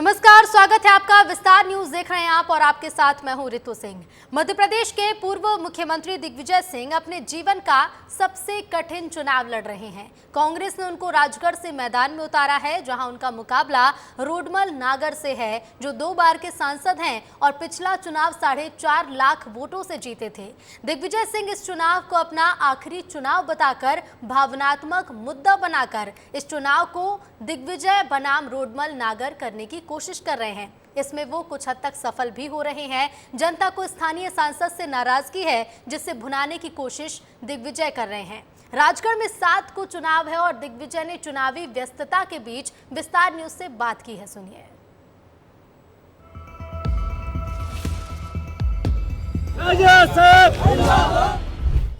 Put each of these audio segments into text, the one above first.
नमस्कार, स्वागत है आपका। विस्तार न्यूज देख रहे हैं आप और आपके साथ मैं हूं रितु सिंह। मध्य प्रदेश के पूर्व मुख्यमंत्री दिग्विजय सिंह अपने जीवन का सबसे कठिन चुनाव लड़ रहे हैं। कांग्रेस ने उनको राजगढ़ से मैदान में उतारा है, जहां उनका मुकाबला रोडमल नागर से है, जो 2 बार के सांसद हैं और पिछला चुनाव 4.5 लाख वोटों से जीते थे। दिग्विजय सिंह इस चुनाव को अपना आखिरी चुनाव बताकर, भावनात्मक मुद्दा बनाकर इस चुनाव को दिग्विजय बनाम रोडमल नागर करने की कोशिश कर रहे हैं। इसमें वो कुछ हद तक सफल भी हो रहे हैं। जनता को स्थानीय सांसद से नाराजगी है, जिससे भुनाने की कोशिश दिग्विजय कर रहे हैं। राजगढ़ में 7 को चुनाव है और दिग्विजय ने चुनावी व्यस्तता के बीच विस्तार न्यूज से बात की है। सुनिए।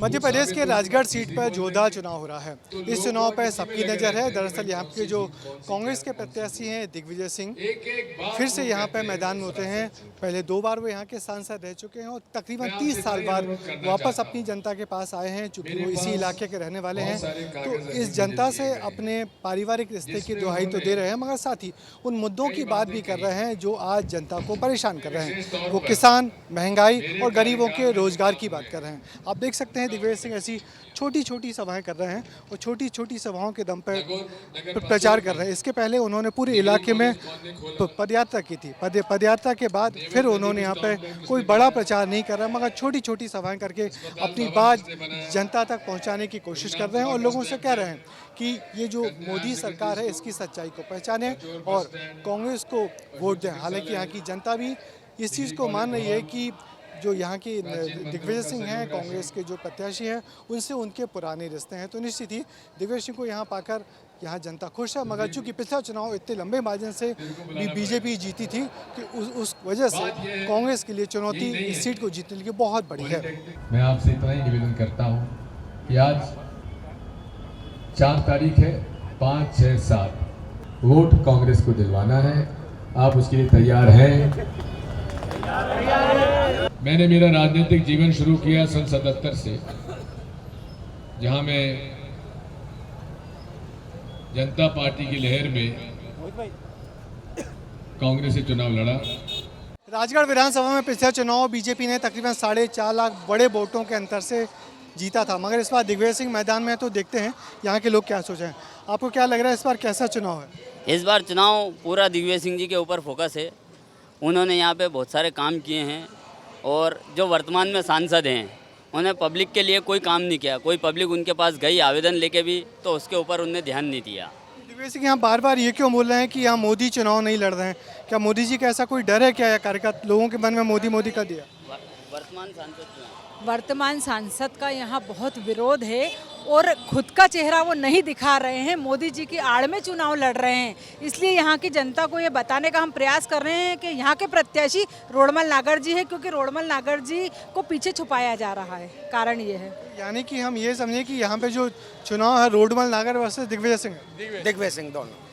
मध्य प्रदेश के राजगढ़ सीट पर जोरदार चुनाव हो रहा है। इस चुनाव पर सबकी नज़र है। दरअसल यहाँ के जो कांग्रेस के प्रत्याशी हैं दिग्विजय सिंह फिर से यहाँ पर मैदान में उतरे हैं। पहले 2 बार वो यहाँ के सांसद रह चुके हैं और तकरीबन 30 साल बाद वापस अपनी जनता के पास आए हैं। चूँकि वो इसी इलाके के रहने वाले हैं, तो इस जनता से अपने पारिवारिक रिश्ते की दुहाई तो दे रहे हैं, मगर साथ ही उन मुद्दों की बात भी कर रहे हैं जो आज जनता को परेशान कर रहे हैं। वो किसान, महंगाई और गरीबों के रोजगार की बात कर रहे हैं। आप देख सकते हैं दिग्विजय सिंह ऐसी छोटी छोटी सभाएं कर रहे हैं और छोटी छोटी सभाओं के दम पर प्रचार कर रहे हैं। इसके पहले उन्होंने पूरे इलाके में पदयात्रा की थी। पदयात्रा के बाद फिर उन्होंने यहाँ पे कोई बड़ा प्रचार नहीं कर रहा, मगर छोटी छोटी सभाएं करके अपनी बात जनता तक पहुँचाने की कोशिश कर रहे हैं और लोगों से कह रहे हैं कि ये जो मोदी सरकार है इसकी सच्चाई को पहचाने और कांग्रेस को वोट दें। हालांकि यहाँ की जनता भी इस चीज़ को मान रही है कि जो यहाँ की दिग्विजय सिंह हैं, कांग्रेस के जो प्रत्याशी हैं, उनसे उनके पुराने रिश्ते हैं, तो निश्चित ही दिग्विजय सिंह को यहाँ पाकर यहाँ जनता खुश है। मगर चूँकि पिछला चुनाव इतने लंबे मार्जिन से भी बीजेपी जीती थी कि उस वजह से कांग्रेस के लिए चुनौती इस सीट को जीतने के लिए बहुत बड़ी है। मैं आपसे इतना ही निवेदन करता हूँ कि आज 4 तारीख है, 5, 6, 7 वोट कांग्रेस को दिलवाना है। आप उसके लिए तैयार हैं? मैंने मेरा राजनीतिक जीवन शुरू किया सन 77 से, जहां मैं जनता पार्टी की लहर में कांग्रेस से चुनाव लड़ा। राजगढ़ विधानसभा में पिछले चुनाव बीजेपी ने तकरीबन 4.5 लाख बड़े वोटों के अंतर से जीता था, मगर इस बार दिग्विजय सिंह मैदान में है, तो देखते हैं यहाँ के लोग क्या सोचें। आपको क्या लग रहा है इस बार कैसा चुनाव है? इस बार चुनाव पूरा दिग्विजय सिंह जी के ऊपर फोकस है। उन्होंने यहाँ पे बहुत सारे काम किए हैं और जो वर्तमान में सांसद हैं उन्हें पब्लिक के लिए कोई काम नहीं किया। कोई पब्लिक उनके पास गई आवेदन लेके भी, तो उसके ऊपर उन्हें ध्यान नहीं दिया। दिग्विजय सिंह यहाँ बार बार ये क्यों बोल रहे हैं कि यहाँ मोदी चुनाव नहीं लड़ रहे हैं? क्या मोदी जी का ऐसा कोई डर है क्या, या कार्यकर्ता लोगों के मन में मोदी का दिया? वर्तमान सांसद का यहाँ बहुत विरोध है और खुद का चेहरा वो नहीं दिखा रहे हैं, मोदी जी की आड़ में चुनाव लड़ रहे हैं। इसलिए यहाँ की जनता को ये बताने का हम प्रयास कर रहे हैं कि यहाँ के प्रत्याशी रोडमल नागर जी है, क्योंकि रोडमल नागर जी को पीछे छुपाया जा रहा है। कारण ये है, यानी कि हम ये समझे कि यहाँ पे जो चुनाव है रोडमल नागर वर्सेस दिग्विजय सिंह है। दिग्विजय सिंह दोनों।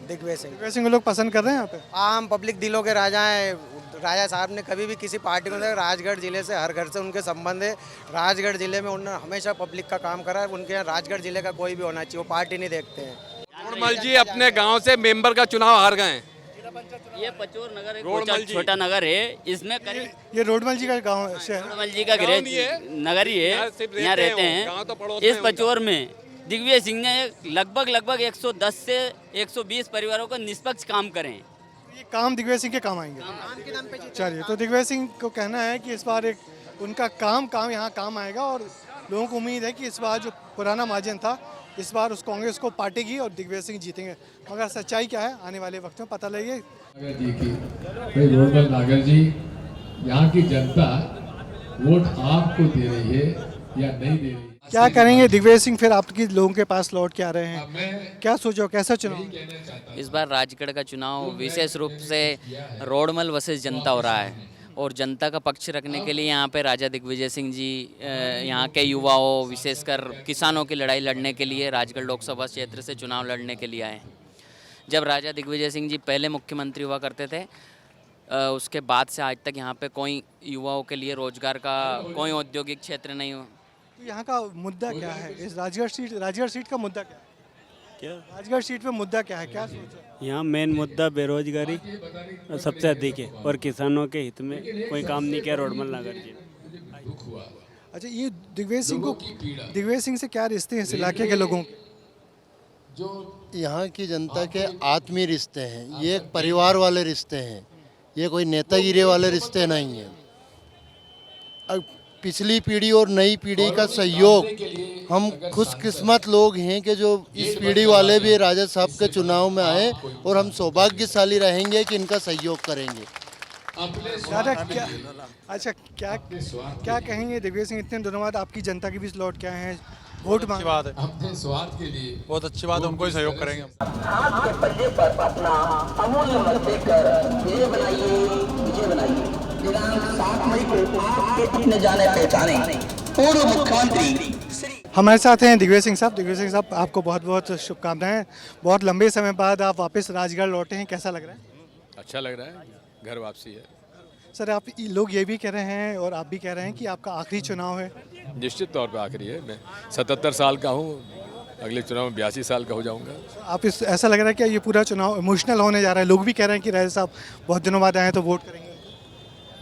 दिग्विजय सिंह को लोग पसंद कर रहे हैं यहाँ पे। आम पब्लिक दिलों के राजा हैं। राजा साहब ने कभी भी किसी पार्टी को नहीं, राजगढ़ जिले से हर घर से उनके संबंध है। राजगढ़ जिले में उन्होंने हमेशा पब्लिक का काम करा है। उनके यहाँ राजगढ़ जिले का कोई भी होना चाहिए, वो पार्टी नहीं देखते हैं। रोडमल जी अपने गांव से मेंबर का चुनाव हार गए। ये पचोर नगर एक छोटा नगर है, इसमें ये रोडमल जी का गाँव है, रोडमल जी का नगर ही है, यहाँ रहते हैं। इस पचोर में दिग्विजय सिंह ने लगभग 110 से 120 परिवारों को निष्पक्ष काम करें। ये काम दिग्विजय सिंह के काम आएंगे। चलिए, तो दिग्विजय सिंह को कहना है कि इस बार एक उनका काम यहाँ काम आएगा और लोगों को उम्मीद है कि इस बार जो पुराना मार्जिन था, इस बार उस कांग्रेस को पाटेगी और दिग्विजय सिंह जीतेंगे। मगर सच्चाई क्या है आने वाले वक्त में पता लगेगा। रोडमल नागर जी, यहाँ की जनता वोट आपको दे रही है या नहीं दे रही? क्या करेंगे दिग्विजय सिंह फिर आपकी लोगों के पास लौट के आ रहे हैं? क्या सोचो कैसा चुनाव? इस बार राजगढ़ का चुनाव विशेष रूप से रोडमल वर्सेस जनता हो रहा है और जनता का पक्ष रखने के लिए यहाँ पे राजा दिग्विजय सिंह जी यहाँ के युवाओं, विशेषकर किसानों की लड़ाई लड़ने के लिए राजगढ़ लोकसभा क्षेत्र से चुनाव लड़ने के लिए आए। जब राजा दिग्विजय सिंह जी पहले मुख्यमंत्री हुआ करते थे, उसके बाद से आज तक यहाँ पे कोई युवाओं के लिए रोजगार का कोई औद्योगिक क्षेत्र नहीं हुआ। यहाँ का मुद्दा क्या है? इस राजगढ़ सीट का मुद्दा क्या है? क्या राजगढ़ सीट पे मुद्दा क्या है, क्या सोचा? यहाँ मेन मुद्दा बेरोजगारी सबसे अधिक है और किसानों के हित में कोई काम नहीं किया रोडमल नगर जी। अच्छा, ये दिग्विजय सिंह से क्या रिश्ते हैं इस इलाके के लोगों के? यहाँ की जनता के आत्मीय रिश्ते हैं, ये एक परिवार वाले रिश्ते हैं, ये कोई नेतागिरी वाले रिश्ते नहीं हैं। अब पिछली पीढ़ी और नई पीढ़ी का सहयोग, हम खुशकिस्मत लोग हैं कि जो इस पीढ़ी वाले भी राजा साहब के चुनाव में आए और हम सौभाग्यशाली रहेंगे कि इनका सहयोग करेंगे। दादा क्या कहेंगे, दिग्विजय सिंह इतने दिनों बाद आपकी जनता के बीच लौट के आए हैं, वोट मांग बात है, अपने स्वार्थ के लिए बहुत अच्छी बात है, उनको ही सहयोग करेंगे हम। हाथ के पल्ले पर अपना अमूल्य मत देकर विजय बनाइए। दिनांक 7 मई को आपके न जाने पहचाने पूर्व मुख्यमंत्री हमारे साथ हैं दिग्विजय सिंह साहब। दिग्विजय सिंह साहब, आपको बहुत बहुत शुभकामनाएं। बहुत लंबे समय बाद आप वापस राजगढ़ लौटे हैं, कैसा लग रहा है? अच्छा लग रहा है, घर वापसी है। सर, आप लोग ये भी कह रहे हैं और आप भी कह रहे हैं कि आपका आखिरी चुनाव है। निश्चित तौर पर आखिरी है। मैं 77 साल का हूँ, अगले चुनाव में 82 साल का हो जाऊँगा। आप ऐसा लग रहा है कि ये पूरा चुनाव इमोशनल होने जा रहा है? लोग भी कह रहे हैं कि राजा साहब बहुत दिनों बाद आए हैं तो वोट करेंगे।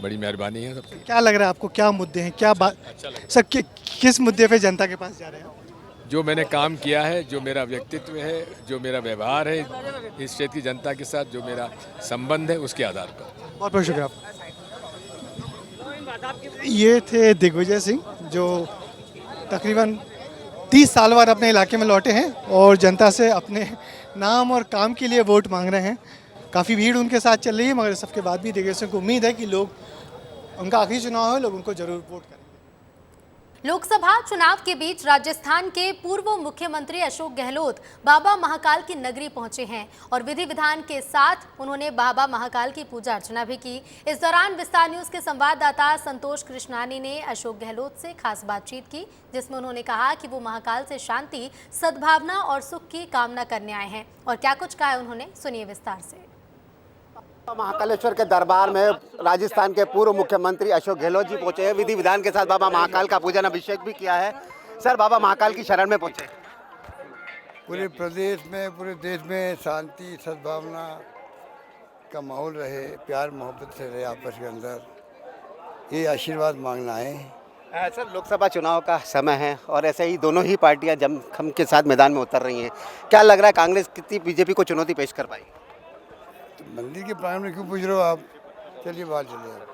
बड़ी मेहरबानी है सबकी। क्या लग रहा है आपको, क्या मुद्दे हैं, क्या बात? अच्छा लग सर, किस मुद्दे पे जनता के पास जा रहे हैं? जो मैंने काम किया है, जो मेरा व्यक्तित्व है, जो मेरा व्यवहार है इस क्षेत्र की जनता के साथ, जो मेरा संबंध है, उसके आधार पर। बहुत बहुत शुक्रिया आपका। ये थे दिग्विजय सिंह, जो तकरीबन 30 साल बाद अपने इलाके में लौटे हैं और जनता से अपने नाम और काम के लिए वोट मांग रहे हैं। काफ़ी भीड़ उनके साथ चल रही है, मगर सबके बाद भी दिग्विजय सिंह को उम्मीद है कि लोग, उनका आखिरी चुनाव है, लोग उनको जरूर वोट करेंगे। लोकसभा चुनाव के बीच राजस्थान के पूर्व मुख्यमंत्री अशोक गहलोत बाबा महाकाल की नगरी पहुंचे हैं और विधि विधान के साथ उन्होंने बाबा महाकाल की पूजा अर्चना भी की। इस दौरान विस्तार न्यूज के संवाददाता संतोष कृष्णानी ने अशोक गहलोत से खास बातचीत की, जिसमें उन्होंने कहा कि वो महाकाल से शांति, सद्भावना और सुख की कामना करने आए हैं। और क्या कुछ कहा है उन्होंने, सुनिए विस्तार से। महाकालेश्वर के दरबार में राजस्थान के पूर्व मुख्यमंत्री अशोक गहलोत जी पहुंचे हैं। विधि विधान के साथ बाबा महाकाल का पूजन अभिषेक भी किया है। सर, बाबा महाकाल की शरण में पहुंचे। पूरे प्रदेश में, पूरे देश में शांति, सद्भावना का माहौल रहे, प्यार मोहब्बत से रहे आपस के अंदर, ये आशीर्वाद मांगना है। सर, लोकसभा चुनाव का समय है और ऐसे ही दोनों ही पार्टियां जमखम के साथ मैदान में उतर रही हैं। क्या लग रहा है, कांग्रेस कितनी बीजेपी को चुनौती पेश कर पाई? मंदिर के प्रांगण में क्यों पूछ रहे हो आप? चलिए बाहर चलिए।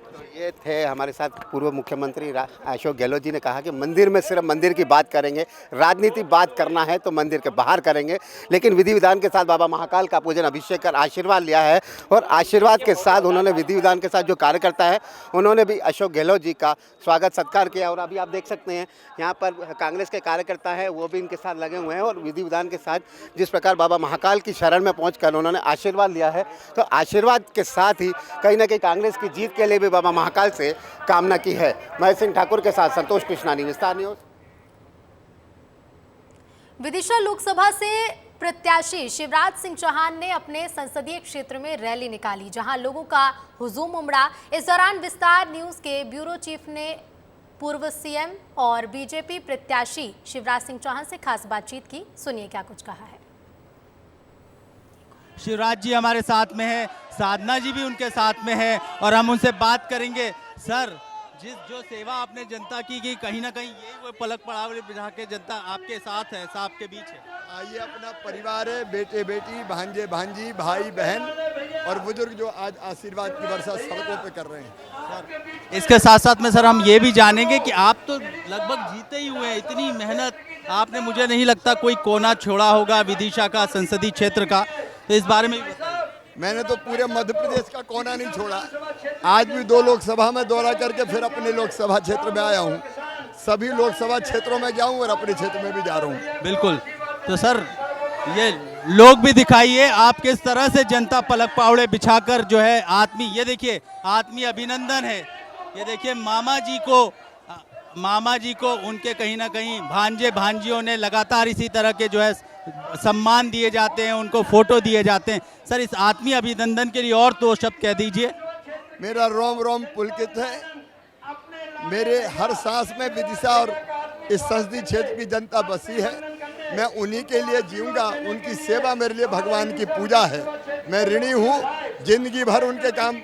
तो ये थे हमारे साथ पूर्व मुख्यमंत्री अशोक गहलोत जी ने कहा कि मंदिर में सिर्फ मंदिर की बात करेंगे, राजनीति बात करना है तो मंदिर के बाहर करेंगे, लेकिन विधि विधान के साथ बाबा महाकाल का पूजन अभिषेक कर आशीर्वाद लिया है। और आशीर्वाद के साथ उन्होंने विधि विधान के साथ जो कार्यकर्ता है उन्होंने भी अशोक गहलोत जी का स्वागत सत्कार किया। और अभी आप देख सकते हैं यहाँ पर कांग्रेस के कार्यकर्ता हैं, वो भी इनके साथ लगे हुए हैं और विधि विधान के साथ जिस प्रकार बाबा महाकाल की शरण में पहुँच उन्होंने आशीर्वाद लिया है, तो आशीर्वाद के साथ ही कहीं ना कहीं कांग्रेस की जीत के लिए भी बाबा महाकाल से कामना की है। महेश सिंह ठाकुर के साथ संतोष कृष्णानी, विस्तार न्यूज। विदिशा लोकसभा से प्रत्याशी शिवराज सिंह चौहान ने अपने संसदीय क्षेत्र में रैली निकाली, जहां लोगों का हुजूम उमड़ा। इस दौरान विस्तार न्यूज के ब्यूरो चीफ ने पूर्व सीएम और बीजेपी प्रत्याशी शिवराज सिंह चौहान से खास बातचीत की, सुनिए क्या कुछ कहा है। शिवराज जी हमारे साथ में है, साधना जी भी उनके साथ में है और हम उनसे बात करेंगे। सर, जो सेवा आपने जनता की कहीं ना कहीं यही वो पलक पड़ाव बिठा के जनता आपके साथ है, आपके बीच है। आइए, अपना परिवार है, बेटे बेटी, भांजे भांजी, भाई बहन और बुजुर्ग जो आज आशीर्वाद की वर्षा सड़कों पे कर रहे हैं। इसके साथ साथ में सर हम ये भी जानेंगे कि आप तो लगभग जीते ही हुए हैं, इतनी मेहनत आपने, मुझे नहीं लगता कोई कोना छोड़ा होगा विदिशा का, संसदीय क्षेत्र का, तो इस बारे में मैंने तो पूरे मध्य प्रदेश का कोना नहीं छोड़ा। आज भी 2 लोकसभा में दौरा करके फिर अपने लोकसभा क्षेत्र में आया हूँ। सभी लोकसभा क्षेत्रों में जाऊँ और अपने क्षेत्र में भी जा रहा हूँ। बिल्कुल। तो सर, ये लोग भी दिखाइए आप किस तरह से जनता पलक पावड़े बिछाकर जो है आत्मीय, ये देखिए आत्मीय अभिनंदन है। ये देखिए मामा जी को उनके कहीं ना कहीं भांजे भांजियों ने लगातार इसी तरह के जो है सम्मान दिए जाते हैं, उनको फोटो दिए जाते हैं। सर, इस आत्मीय अभिनंदन के लिए और 2 शब्द कह दीजिए। मेरा रोम रोम पुलकित है। मेरे हर सांस में विदिशा और इस संसदीय क्षेत्र की जनता बसी है। मैं उन्हीं के लिए जीऊँगा, उनकी सेवा मेरे लिए भगवान की पूजा है। मैं ऋणी हूँ, जिंदगी भर उनके काम,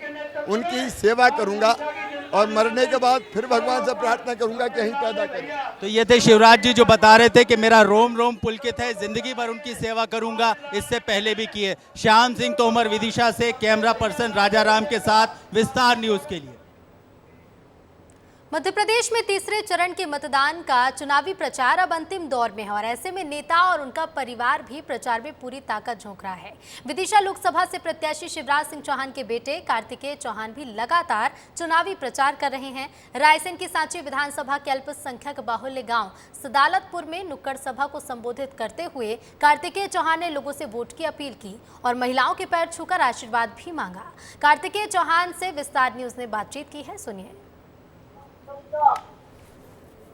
उनकी सेवा करूँगा और मरने के बाद फिर भगवान से प्रार्थना करूँगा कि यहीं पैदा करें। तो ये थे शिवराज जी जो बता रहे थे कि मेरा रोम रोम पुलकित है, जिंदगी भर उनकी सेवा करूंगा, इससे पहले भी किए। श्याम सिंह तोमर विदिशा से, कैमरा पर्सन राजा राम के साथ, विस्तार न्यूज के लिए। मध्य प्रदेश में तीसरे चरण के मतदान का चुनावी प्रचार अब अंतिम दौर में है और ऐसे में नेता और उनका परिवार भी प्रचार में पूरी ताकत झोंक रहा है। विदिशा लोकसभा से प्रत्याशी शिवराज सिंह चौहान के बेटे कार्तिकेय चौहान भी लगातार चुनावी प्रचार कर रहे हैं। रायसेन की सांची विधानसभा के अल्पसंख्यक बाहुल्य गांव सदालतपुर में नुक्कड़ सभा को संबोधित करते हुए कार्तिकेय चौहान ने लोगों से वोट की अपील की और महिलाओं के पैर छूकर आशीर्वाद भी मांगा। कार्तिकेय चौहान से विस्तार न्यूज ने बातचीत की है, सुनिए।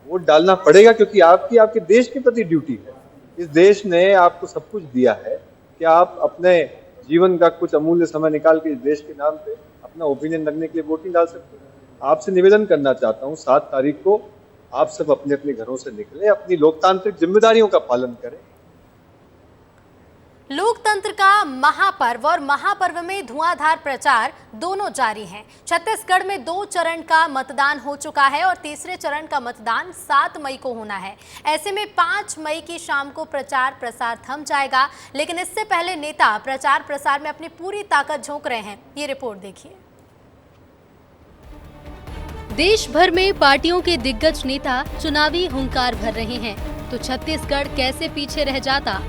वोट डालना पड़ेगा क्योंकि आपके देश के प्रति ड्यूटी है। इस देश ने आपको सब कुछ दिया है कि आप अपने जीवन का कुछ अमूल्य समय निकाल के इस देश के नाम पे अपना ओपिनियन रखने के लिए वोट नहीं डाल सकते। आपसे निवेदन करना चाहता हूँ, 7 तारीख को आप सब अपने अपने घरों से निकलें, अपनी लोकतांत्रिक जिम्मेदारियों का पालन करें। लोकतंत्र का महापर्व और महापर्व में धुआंधार प्रचार दोनों जारी हैं। छत्तीसगढ़ में 2 चरण का मतदान हो चुका है और तीसरे चरण का मतदान 7 मई को होना है। ऐसे में 5 मई की शाम को प्रचार प्रसार थम जाएगा, लेकिन इससे पहले नेता प्रचार प्रसार में अपनी पूरी ताकत झोंक रहे हैं। ये रिपोर्ट देखिए। देश भर में पार्टियों के दिग्गज नेता चुनावी हुंकार भर रहे हैं, तो छत्तीसगढ़ कैसे पीछे रह जाता।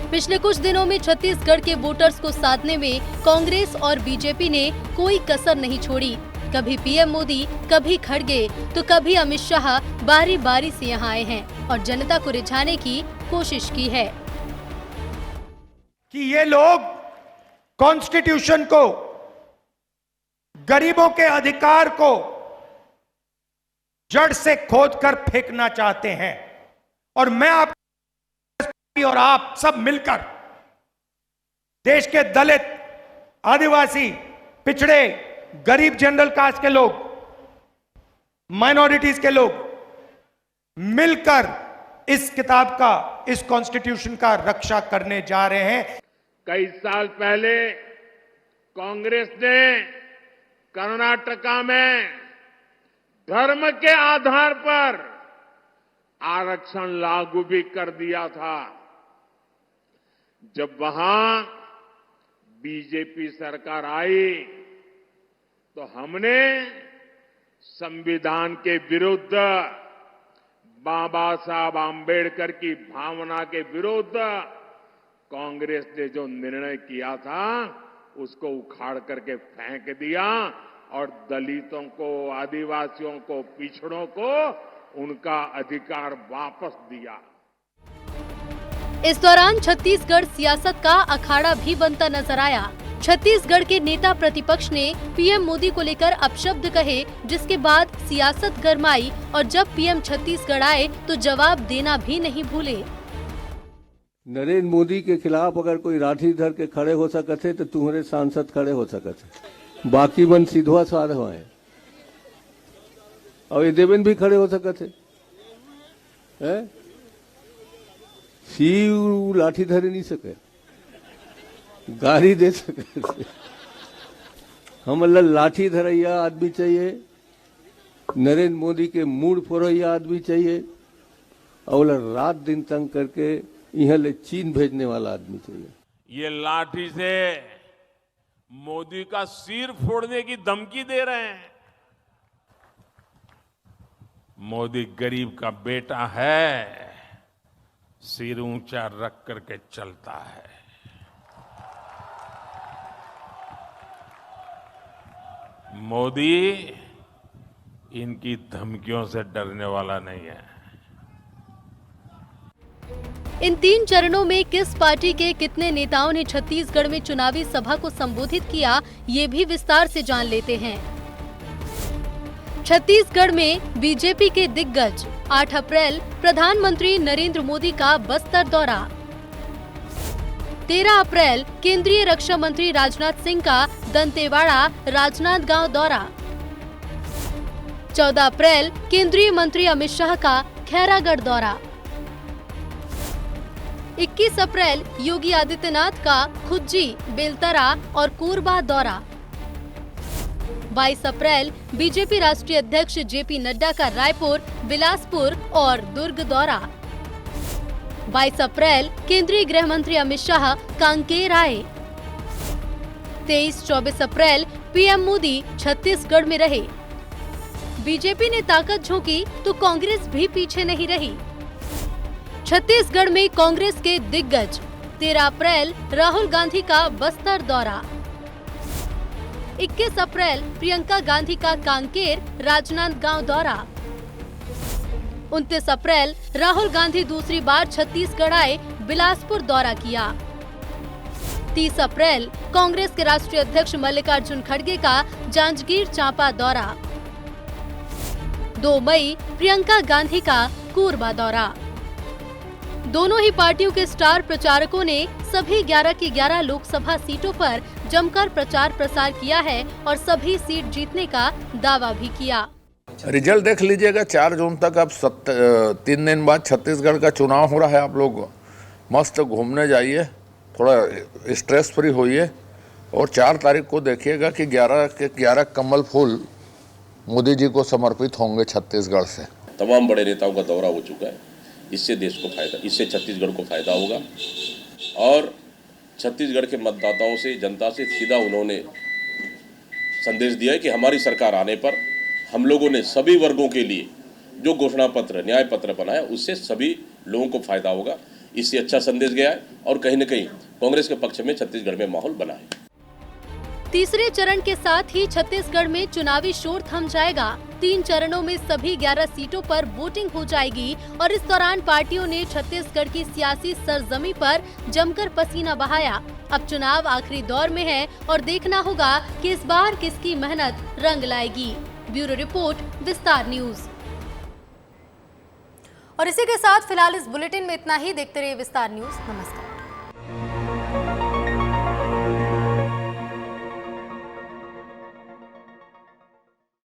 पिछले कुछ दिनों में छत्तीसगढ़ के वोटर्स को साधने में कांग्रेस और बीजेपी ने कोई कसर नहीं छोड़ी। कभी पीएम मोदी, कभी खड़गे तो कभी अमित शाह बारी बारी से यहाँ आए हैं और जनता को रिझाने की कोशिश की है कि ये लोग कॉन्स्टिट्यूशन को, गरीबों के अधिकार को जड़ से खोदकर फेंकना चाहते हैं। और मैं आप और आप सब मिलकर देश के दलित, आदिवासी, पिछड़े, गरीब, जनरल कास्ट के लोग, माइनॉरिटीज के लोग मिलकर इस किताब का, इस कॉन्स्टिट्यूशन का रक्षा करने जा रहे हैं। कई साल पहले कांग्रेस ने कर्नाटका में धर्म के आधार पर आरक्षण लागू भी कर दिया था। जब वहां बीजेपी सरकार आई तो हमने संविधान के विरुद्ध, बाबा साहब आंबेडकर की भावना के विरुद्ध कांग्रेस ने जो निर्णय किया था उसको उखाड़ करके फेंक दिया और दलितों को, आदिवासियों को, पिछड़ों को उनका अधिकार वापस दिया। इस दौरान छत्तीसगढ़ सियासत का अखाड़ा भी बनता नजर आया। छत्तीसगढ़ के नेता प्रतिपक्ष ने पीएम मोदी को लेकर अपशब्द कहे, जिसके बाद सियासत गरमाई और जब पीएम छत्तीसगढ़ आए तो जवाब देना भी नहीं भूले। नरेंद्र मोदी के खिलाफ अगर कोई लाठी धर के खड़े हो सकते तो तुम्हारे सांसद खड़े हो सकते, बाकी मन सीधवा साधवा है और ये देवेंद्र भी खड़े हो सकते हैं। शिव लाठी धरे नहीं सके, गाड़ी दे सके। हम लाठी धरैया आदमी चाहिए, नरेंद्र मोदी के मूड फोरैया आदमी चाहिए और रात दिन तंग करके यहाँ ले चीन भेजने वाला आदमी चाहिए। ये लाठी से मोदी का सिर फोड़ने की धमकी दे रहे हैं। मोदी गरीब का बेटा है, सिर ऊंचा रख करके चलता है। मोदी इनकी धमकियों से डरने वाला नहीं है। इन 3 चरणों में किस पार्टी के कितने नेताओं ने छत्तीसगढ़ में चुनावी सभा को संबोधित किया, ये भी विस्तार से जान लेते हैं। छत्तीसगढ़ में बीजेपी के दिग्गज 8 अप्रैल प्रधानमंत्री नरेंद्र मोदी का बस्तर दौरा, 13 अप्रैल केंद्रीय रक्षा मंत्री राजनाथ सिंह का दंतेवाड़ा राजनांदगांव दौरा, 14 अप्रैल केंद्रीय मंत्री अमित शाह का खैरागढ़ दौरा, 21 अप्रैल योगी आदित्यनाथ का खुज्जी, बेलतरा और कोरबा दौरा। 22 अप्रैल बीजेपी राष्ट्रीय अध्यक्ष जेपी नड्डा का रायपुर, बिलासपुर और दुर्ग दौरा। 22 अप्रैल केंद्रीय गृह मंत्री अमित शाह कांकेर आए। 23-24 अप्रैल पीएम मोदी छत्तीसगढ़ में रहे। बीजेपी ने ताकत झोंकी तो कांग्रेस भी पीछे नहीं रही। छत्तीसगढ़ में कांग्रेस के दिग्गज। 13 अप्रैल राहुल गांधी का बस्तर दौरा। 21 अप्रैल प्रियंका गांधी का कांकेर, राजनांदगांव दौरा। 29 अप्रैल राहुल गांधी दूसरी बार छत्तीसगढ़ आए, बिलासपुर दौरा किया। 30 अप्रैल कांग्रेस के राष्ट्रीय अध्यक्ष मल्लिकार्जुन खड़गे का जांजगीर चांपा दौरा। 2 मई प्रियंका गांधी का कोरबा दौरा। दोनों ही पार्टियों के स्टार प्रचारकों ने सभी 11 की 11 लोकसभा सीटों पर जमकर प्रचार प्रसार किया है और सभी सीट जीतने का दावा भी किया। रिजल्ट देख लीजिएगा 4 जून तक। अब 3 दिन बाद छत्तीसगढ़ का चुनाव हो रहा है। आप लोग मस्त घूमने जाइए, थोड़ा स्ट्रेस फ्री होइए और 4 तारीख को देखिएगा कि 11 के 11 कमल फूल मोदी जी को समर्पित होंगे छत्तीसगढ़ से। तमाम बड़े नेताओं का दौरा हो चुका है। इससे देश को फायदा, इससे छत्तीसगढ़ को फायदा होगा और छत्तीसगढ़ के मतदाताओं से, जनता से सीधा उन्होंने संदेश दिया है कि हमारी सरकार आने पर हम लोगों ने सभी वर्गों के लिए जो घोषणा पत्र, न्याय पत्र बनाया, उससे सभी लोगों को फायदा होगा। इससे अच्छा संदेश गया है और कहीं न कहीं कांग्रेस के पक्ष में छत्तीसगढ़ में माहौल बना है। तीसरे चरण के साथ ही छत्तीसगढ़ में चुनावी शोर थम जाएगा। 3 चरणों में सभी 11 सीटों पर वोटिंग हो जाएगी और इस दौरान पार्टियों ने छत्तीसगढ़ की सियासी सरजमी पर जमकर पसीना बहाया। अब चुनाव आखिरी दौर में है और देखना होगा कि इस बार किसकी मेहनत रंग लाएगी। ब्यूरो रिपोर्ट, विस्तार न्यूज। और इसी के साथ फिलहाल इस बुलेटिन में इतना ही। देखते रहिए विस्तार न्यूज। नमस्कार।